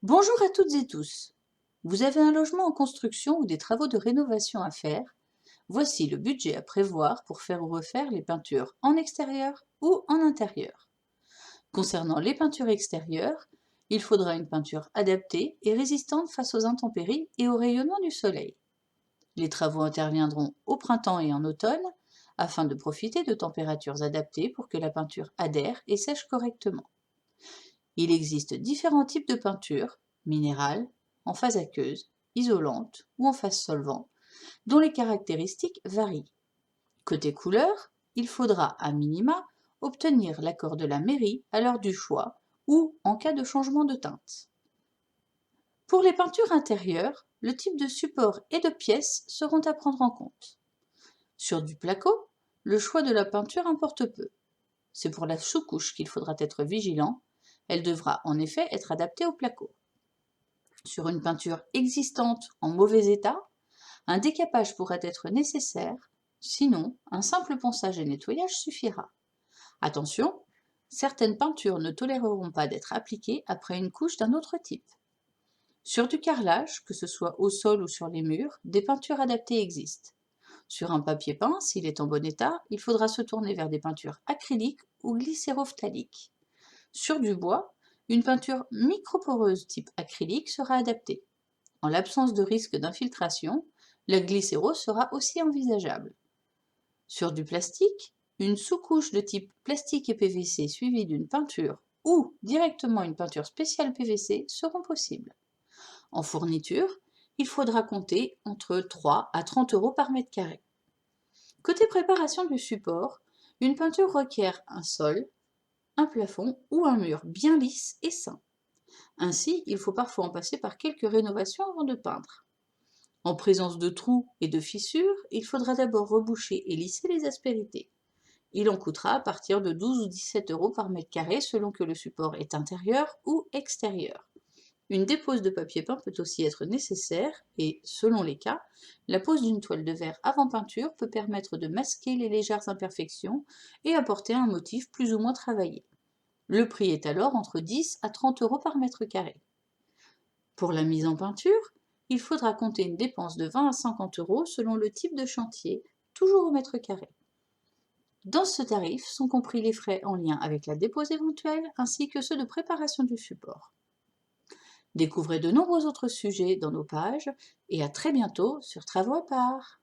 Bonjour à toutes et tous. Vous avez un logement en construction ou des travaux de rénovation à faire? Voici le budget à prévoir pour faire ou refaire les peintures en extérieur ou en intérieur. Concernant les peintures extérieures, il faudra une peinture adaptée et résistante face aux intempéries et au rayonnement du soleil. Les travaux interviendront au printemps et en automne afin de profiter de températures adaptées pour que la peinture adhère et sèche correctement. Il existe différents types de peintures, minérales, en phase aqueuse, isolante ou en phase solvant, dont les caractéristiques varient. Côté couleur, il faudra à minima obtenir l'accord de la mairie à l'heure du choix ou en cas de changement de teinte. Pour les peintures intérieures, le type de support et de pièces seront à prendre en compte. Sur du placo, le choix de la peinture importe peu. C'est pour la sous-couche qu'il faudra être vigilant. Elle devra en effet être adaptée au placo. Sur une peinture existante en mauvais état, un décapage pourrait être nécessaire, sinon un simple ponçage et nettoyage suffira. Attention, certaines peintures ne toléreront pas d'être appliquées après une couche d'un autre type. Sur du carrelage, que ce soit au sol ou sur les murs, des peintures adaptées existent. Sur un papier peint, s'il est en bon état, il faudra se tourner vers des peintures acryliques ou glycérophthaliques. Sur du bois, une peinture microporeuse type acrylique sera adaptée. En l'absence de risque d'infiltration, la glycéro sera aussi envisageable. Sur du plastique, une sous-couche de type plastique et PVC suivie d'une peinture ou directement une peinture spéciale PVC seront possibles. En fourniture, il faudra compter entre 3 à 30 € par mètre carré. Côté préparation du support, une peinture requiert un sol, un plafond ou un mur bien lisse et sain. Ainsi, il faut parfois en passer par quelques rénovations avant de peindre. En présence de trous et de fissures, il faudra d'abord reboucher et lisser les aspérités. Il en coûtera à partir de 12 ou 17 € par mètre carré selon que le support est intérieur ou extérieur. Une dépose de papier peint peut aussi être nécessaire et, selon les cas, la pose d'une toile de verre avant peinture peut permettre de masquer les légères imperfections et apporter un motif plus ou moins travaillé. Le prix est alors entre 10 à 30 € par mètre carré. Pour la mise en peinture, il faudra compter une dépense de 20 à 50 € selon le type de chantier, toujours au mètre carré. Dans ce tarif sont compris les frais en lien avec la dépose éventuelle ainsi que ceux de préparation du support. Découvrez de nombreux autres sujets dans nos pages et à très bientôt sur Travaux à part.